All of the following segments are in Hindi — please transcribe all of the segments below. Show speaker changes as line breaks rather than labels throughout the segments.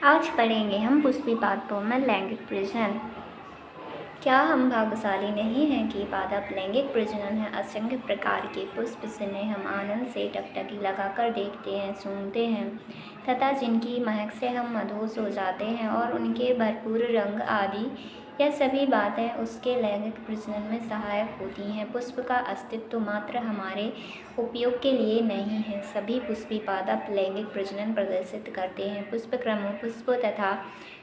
आज पढ़ेंगे हम पुष्पी पादपों में लैंगिक प्रजनन। क्या हम भाग्यशाली नहीं हैं कि पादप लैंगिक प्रजनन है असंख्य प्रकार के पुष्प जिन्हें हम आनंद से टकटकी लगाकर देखते हैं, सूंघते हैं तथा जिनकी महक से हम मदहोश हो जाते हैं और उनके भरपूर रंग आदि, यह सभी बातें उसके लैंगिक प्रजनन में सहायक होती हैं। पुष्प का अस्तित्व मात्र हमारे उपयोग के लिए नहीं है, सभी पुष्पी पादप लैंगिक प्रजनन प्रदर्शित करते हैं। पुष्पक्रमों, पुष्पों तथा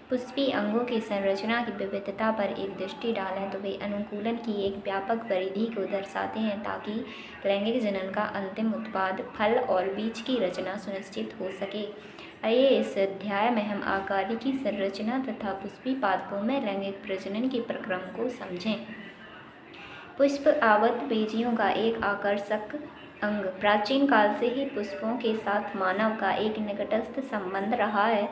पुष्पी अंगों की संरचना की विविधता पर एक दृष्टि डालें तो वे अनुकूलन की एक व्यापक परिधि को दर्शाते हैं ताकि लैंगिक जनन का अंतिम उत्पाद फल और बीज की रचना सुनिश्चित हो सके। आइए इस अध्याय में हम आकारिकी संरचना तथा पुष्पी पादपों में लैंगिक प्रजनन के प्रक्रम को समझें। पुष्प आवत बीजियों का एक आकर्षक अंग। प्राचीन काल से ही पुष्पों के साथ मानव का एक निकटस्थ संबंध रहा है।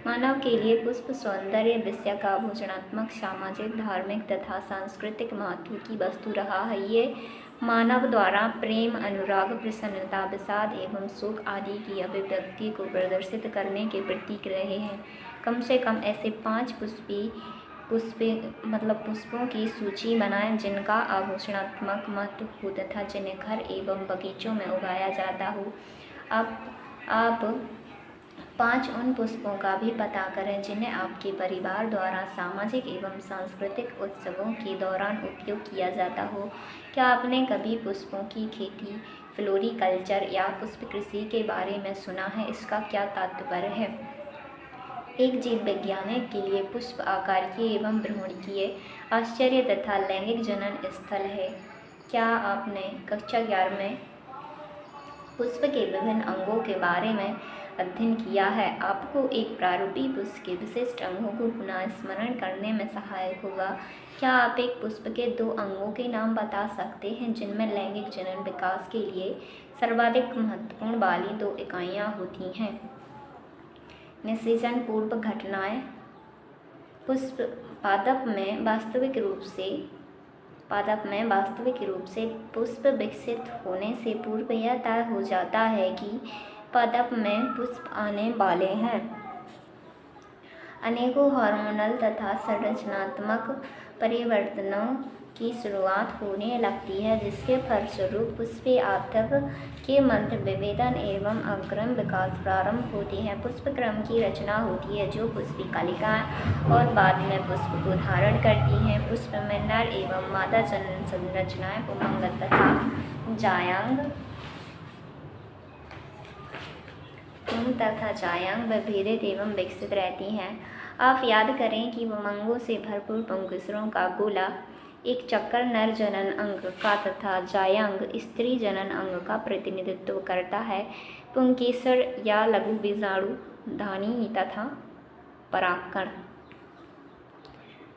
मानव के लिए पुष्प सौंदर्य विषय का भोजनात्मक, सामाजिक, धार्मिक तथा सांस्कृतिक महत्व की वस्तु रहा है। ये मानव द्वारा प्रेम, अनुराग, प्रसन्नता, विषाद एवं शोक आदि की अभिव्यक्ति को प्रदर्शित करने के प्रतीक रहे हैं। कम से कम ऐसे 5 पुष्पों की सूची बनाएं जिनका आभूषणात्मक महत्व हो तथा जिन्हें घर एवं बगीचों में उगाया जाता हो। आप 5 उन पुष्पों का भी पता करें जिन्हें आपके परिवार द्वारा सामाजिक एवं सांस्कृतिक उत्सवों के दौरान उपयोग किया जाता हो। क्या आपने कभी पुष्पों की खेती, फ्लोरिकल्चर या पुष्प कृषि के बारे में सुना है? इसका क्या तात्पर्य है? एक जीव वैज्ञानिक के लिए पुष्प आकारिकीय एवं भ्रूणकीय आश्चर्य तथा लैंगिक जनन स्थल है। क्या आपने कक्षा 11 में पुष्प के विभिन्न अंगों के बारे में अध्ययन किया है? आपको एक प्रारूपी पुष्प के विशिष्ट अंगों को पुनः स्मरण करने में सहायक होगा। क्या आप एक पुष्प के 2 अंगों के नाम बता सकते हैं जिनमें लैंगिक जनन विकास के लिए सर्वाधिक महत्वपूर्ण वाली 2 इकाइयाँ होती हैं? निषेचन पूर्व घटनाएं। पुष्प पादप में वास्तविक रूप से पुष्प विकसित होने से पूर्व यह तय हो जाता है कि पादप में पुष्प आने वाले हैं। अनेकों हार्मोनल तथा संरचनात्मक परिवर्तनों की शुरुआत होने लगती है जिसके फलस्वरूप पुष्पीय आतक के मध्य विभेदन एवं अग्रम विकास प्रारंभ होती है। पुष्पक्रम की रचना होती है जो पुष्पी कलिकाएं और बाद में पुष्प को धारण करती हैं। पुष्प में नर एवं मादा जनन संरचनाएं पुंगंग तथा जायांग विभेदित एवं विकसित रहती हैं। आप याद करें कि उमंगों से भरपूर पुंकेसरों का गोला एक चक्कर नर जनन अंग का तथा जायांग स्त्री जनन अंग का प्रतिनिधित्व करता है। पुंकेसर या लघु बीजाणु धानी तथा परागकण।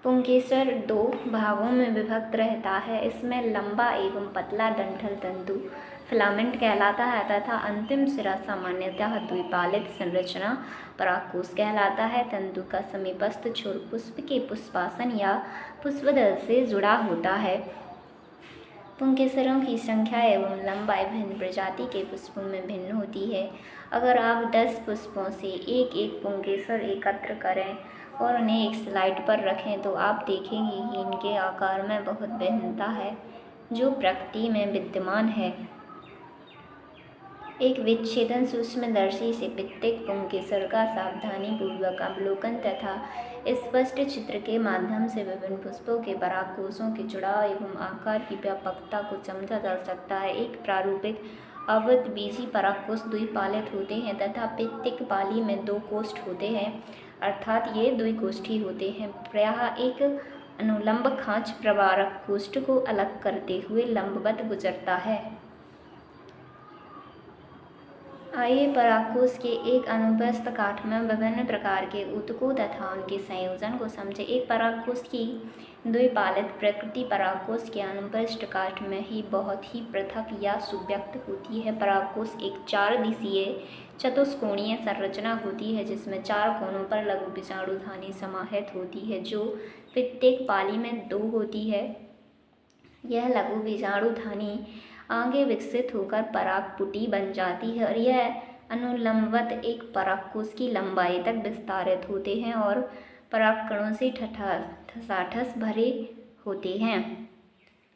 पुंकेसर 2 भागों में विभक्त रहता है। इसमें लंबा एवं पतला डंठल तंतु फिलामेंट कहलाता है तथा अंतिम सिरा सामान्यतः द्विपालित संरचना परागकोश कहलाता है। तंतु का समीपस्थ छोर पुष्प के पुष्पासन या पुष्पदल से जुड़ा होता है। पुंकेसरों की संख्या एवं लंबाई भिन्न प्रजाति के पुष्पों में भिन्न होती है। अगर आप 10 पुष्पों से एक पुंकेसर एकत्र करें और उन्हें एक स्लाइड पर रखें तो आप देखेंगे कि इनके आकार में बहुत भिन्नता है जो प्रकृति में विद्यमान है। एक विच्छेदन सूक्ष्मदर्शी से प्रत्येक पुंकेसर का सावधानीपूर्वक अवलोकन तथा स्पष्ट चित्र के माध्यम से विभिन्न पुष्पों के परागकोशों के जुड़ाव एवं आकार की व्यापकता को समझा जा सकता है। एक प्रारूपिक आवृतबीजी परागकोश द्विपालित होते हैं तथा प्रत्येक पाली में 2 कोष्ठ होते हैं, अर्थात ये द्विकोष्ठी होते हैं। प्रायः एक अनुलंब खांच प्रवारक कोष्ठ को अलग करते हुए लंबवत गुजरता है। आइए परागकोश के एक अनुप्रस्थ काट में विभिन्न प्रकार के ऊतकों तथा उनके संयोजन को समझें। एक परागकोश की द्विपालित प्रकृति परागकोश के अनुप्रस्थ काट में ही बहुत ही पृथक या सुव्यक्त होती है। परागकोश एक 4 दिशीय चतुष्कोणीय संरचना होती है जिसमें 4 कोनों पर लघु बीजाणुधानी समाहित होती है जो प्रत्येक पाली में 2 होती है। यह लघु बीजाणुधानी आगे विकसित होकर परागपुटी बन जाती है और यह अनुलंबवत एक परागकोश की लंबाई तक विस्तारित होते हैं और परागकणों से ठसाठस भरे होते हैं।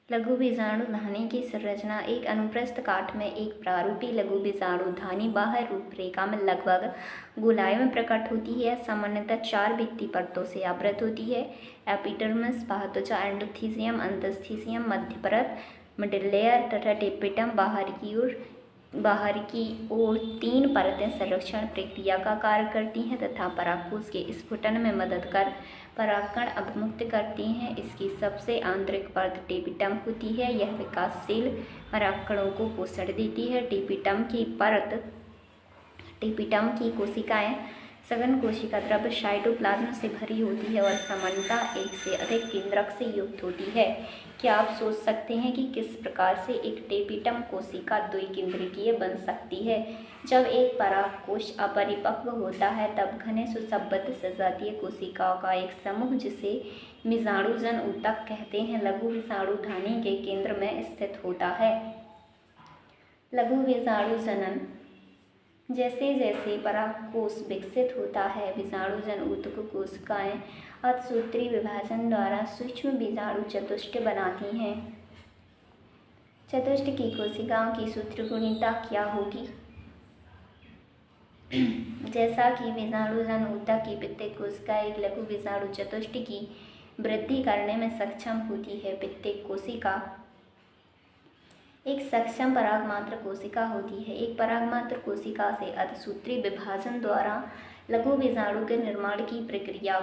लघु बीजाणुधानी की संरचना एक अनुप्रस्थ काट में एक प्रारूपी लघु बीजाणुधानी बाह्य रूपरेखा में लगभग गोलाई में प्रकट होती है। सामान्यतः 4 भित्ति परतों से आवृत होती है। एपिडर्मिस, बाह्य त्वचा, एंडोथीसियम, अंतःस्थीसियम, मध्य परत, मिडिल लेयर तथा टेपिटम बाहर की ओर 3 परतें संरक्षण प्रक्रिया का कार्य करती हैं तथा परागकोश के स्फुटन में मदद कर परागकण अवमुक्त करती हैं। इसकी सबसे आंतरिक परत टेपिटम होती है। यह विकासशील परागकणों को पोषण देती है। टेपिटम की कोशिकाएं सघन कोशिका द्रव्य साइटोप्लाज्म से भरी होती है और सामान्यतः एक से अधिक केंद्रक से युक्त होती है। क्या आप सोच सकते हैं कि किस प्रकार से एक टेपिटम कोशिका द्विकेंद्रकीय बन सकती है? जब एक परागकोश अपरिपक्व होता है तब घने सुसंबद्ध सजातीय कोशिकाओं का एक समूह, जिसे बीजाणुजन ऊतक कहते हैं, लघु बीजाणुधानी के केंद्र में स्थित होता है। लघु बीजाणुजनन जैसे जैसे परागकोश विकसित होता है, बीजाणुजन ऊतक कोशिकाएं अतसूत्री विभाजन द्वारा सूक्ष्म बीजाणु चतुष्ट बनाती हैं। चतुष्ट की कोशिकाओं की सूत्रकुणिका क्या होगी? जैसा कि बीजाणुजन ऊतक की प्रत्येक कोशिका एक लघु बीजाणु चतुष्ट की वृद्धि करने में सक्षम होती है। प्रत्येक कोशिका एक सक्षम परागमात्र कोशिका होती है। एक परागमात्र कोशिका से अतसूत्री विभाजन द्वारा लघु बीजाणु के निर्माण की प्रक्रिया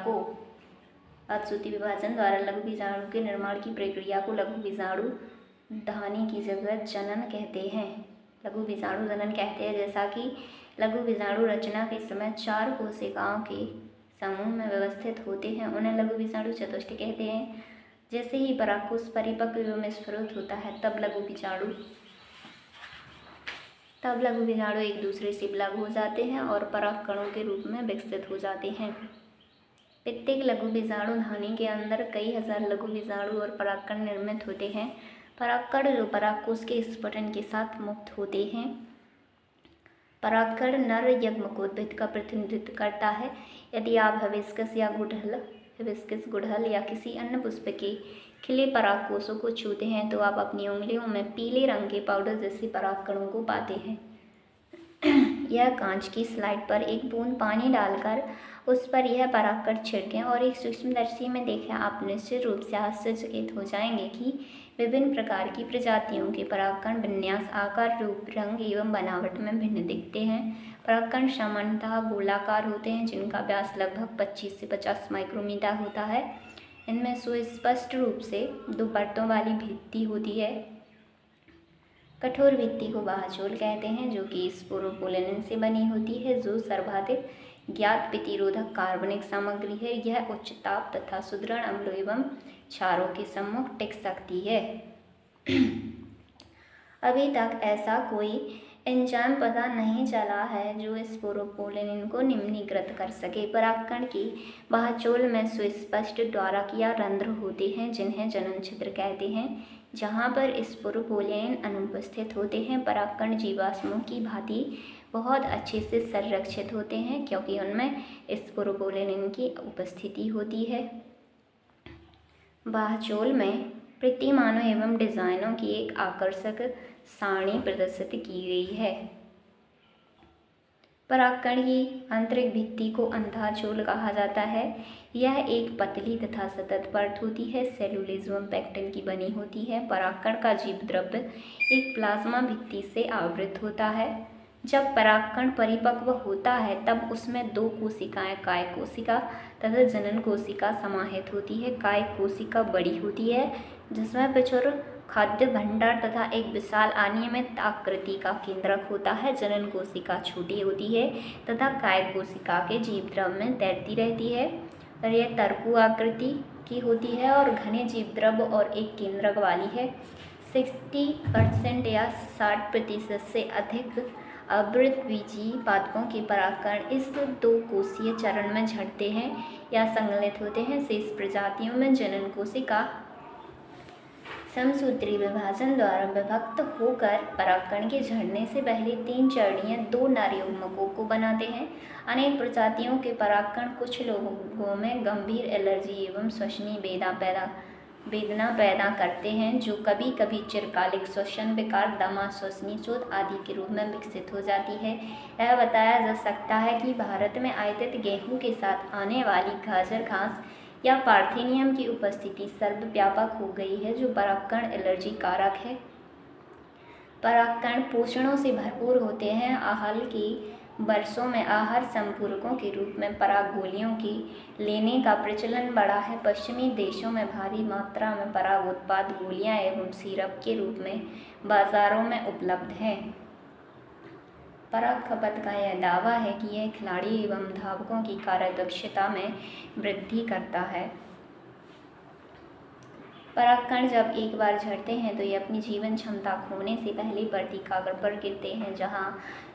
को लघु बीजाणु धानी की जगह जनन कहते हैं। लघु बीजाणु जनन कहते हैं। जैसा कि लघु बीजाणु रचना के समय 4 कोशिकाओं के समूह में व्यवस्थित होते हैं, उन्हें लघु बीजाणु चतुष्ट कहते हैं। जैसे ही परागकोश परिपक्व एवं स्फुरित होता है तब लघु बीजाणु एक दूसरे से अलग हो जाते हैं और परागकणों के रूप में विकसित हो जाते हैं। प्रत्येक लघु बीजाणुधानी के अंदर कई हजार लघु बीजाणु और परागकण निर्मित होते हैं। परागकण जो परागकोश के स्फुटन के साथ मुक्त होते हैं। परागकण नर यग्मकोद्भिद का प्रतिनिधित्व करता है। यदि आप हिबिस्कस गुड़हल या किसी अन्य पुष्प के खिले परागकोशों को छूते हैं तो आप अपनी उंगलियों में पीले रंग के पाउडर जैसे परागकणों को पाते हैं। यह कांच की स्लाइड पर एक बूंद पानी डालकर उस पर यह परागकण छिड़कें और एक सूक्ष्मदर्शी में देखें। आप निश्चित रूप से आश्चर्यचकित हो जाएंगे कि विभिन्न प्रकार की प्रजातियों के परागकण विन्यास, आकार, रूप, रंग एवं बनावट में भिन्न दिखते हैं। परागकण सामान्यतः गोलाकार होते हैं, जिनका व्यास लगभग 25 से 50 माइक्रोमीटर होता है। इनमें सुस्पष्ट रूप से 2 परतों वाली भित्ति होती है। कठोर भित्ति को बाह्यचोल कहते हैं, जो कि स्पोरोपोलिन से बनी होती है, जो सर्वाधिक ज्ञात प्रतिरोधक कार्बनिक सामग्री है। यह उच्च ताप तथा सुदृढ़ अम्लों एवं क्षारों के सम्मुख टिक सकती है। अभी तक ऐसा कोई एंजाइम पता नहीं चला है जो स्पोरोपोलिन को निम्नीकृत कर सके। परागकण की बाह्यचोल में सुस्पष्ट द्वारकीय रंध्र होते हैं, जिन्हें जनन छिद्र कहते हैं, जहाँ पर स्पोरोपोलिन अनुपस्थित होते हैं। परागकण जीवाश्मों की भांति बहुत अच्छे से संरक्षित होते हैं, क्योंकि उनमें स्पोरोपोलिन की उपस्थिति होती है। बाह्यचोल में प्रतिमानों एवं डिजाइनों की एक आकर्षक सारणी प्रदर्शित की गई है। परागकण की आंतरिक भित्ति को अंधाचोल कहा जाता है। यह एक पतली तथा सतत परत होती है, सेलुलोज एवं पेक्टिन की बनी होती है। परागकण का जीव द्रव्य एक प्लाज्मा भित्ति से आवृत होता है। जब परागकण परिपक्व होता है तब उसमें 2 कोशिकाएं, काय कोशिका तथा जनन कोशिका समाहित होती है। काय कोशिका बड़ी होती है, जिसमें प्रचुर खाद्य भंडार तथा एक विशाल अनियमित आकृति का केंद्रक होता है। जनन कोशिका छोटी होती है तथा काय कोशिका के जीव द्रव्य में तैरती रहती है और यह तरकु आकृति की होती है और घने जीव द्रव्य और एक केंद्रक वाली है। 60% या 60% से अधिक आवृतबीजी पादपों के परागकण इस 2 कोशीय चरण में झड़ते हैं या संगलित होते हैं। शेष प्रजातियों में जनन कोशिका समसूत्री विभाजन द्वारा विभक्त होकर परागकण के झड़ने से पहले 3 चरणीय 2 नर युग्मकों को बनाते हैं। अनेक प्रजातियों के परागकण कुछ लोगों में गंभीर एलर्जी एवं श्वसनीय वेदना पैदा करते हैं, जो कभी कभी चिरकालिक श्वसन विकार, दमा, श्वसनीय शोथ आदि के रूप में विकसित हो जाती है। यह बताया जा सकता है कि भारत में आयातित गेहूं के साथ आने वाली गाजर घास या पार्थेनियम की उपस्थिति सर्वव्यापक हो गई है, जो परागकण एलर्जी कारक है। परागकण पोषणों से भरपूर होते हैं। हाल के वर्षों में आहार संपूरकों के रूप में पराग गोलियों की लेने का प्रचलन बढ़ा है। पश्चिमी देशों में भारी मात्रा में पराग उत्पाद गोलियां एवं सिरप के रूप में बाजारों में उपलब्ध हैं। पराग खपत का यह दावा है कि यह खिलाड़ी एवं धावकों की कार्यदक्षता में वृद्धि करता है। परागकण जब एक बार झड़ते हैं तो ये अपनी जीवन क्षमता खोने से पहले परती कागज पर गिरते हैं, जहां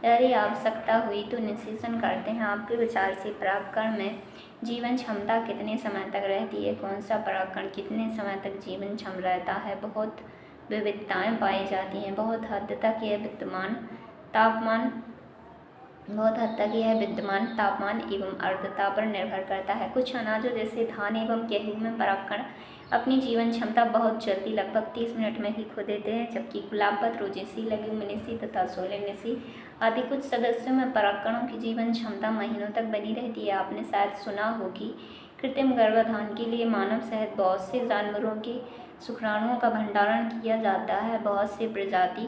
यदि आवश्यकता हुई तो निषेचन करते हैं। आपके विचार से परागकण में जीवन क्षमता कितने समय तक रहती है? कौन सा परागकण कितने समय तक जीवन क्षम रहता है? बहुत विविधताएं पाई जाती हैं। बहुत हद तक यह विद्यमान तापमान एवं आर्द्रता पर निर्भर करता है। कुछ अनाजों जैसे धान एवं गेहूं में परागकण अपनी जीवन क्षमता बहुत जल्दी लगभग 30 मिनट में ही खो देते हैं, जबकि गुलाबत, रोजेसी, लेग्यूमिनेसी तथा सोलेनेसी आदि कुछ सदस्यों में परागकणों की जीवन क्षमता महीनों तक बनी रहती है। आपने शायद सुना हो कि कृत्रिम गर्भाधान के लिए मानव सहित बहुत से जानवरों के शुक्राणुओं का भंडारण किया जाता है। बहुत से प्रजाति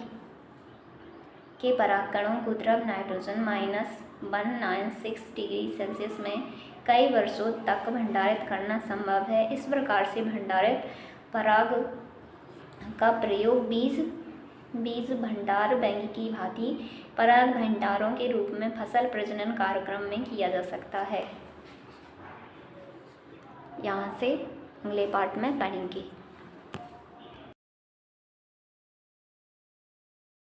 के परागकणों को द्रव नाइट्रोजन -196 डिग्री सेल्सियस में कई वर्षों तक भंडारित करना संभव है। इस प्रकार से भंडारित पराग का प्रयोग बीज भंडार बैंक की भांति पराग भंडारों के रूप में फसल प्रजनन कार्यक्रम में किया जा सकता है। यहाँ से अगले पार्ट में पढ़ेंगे।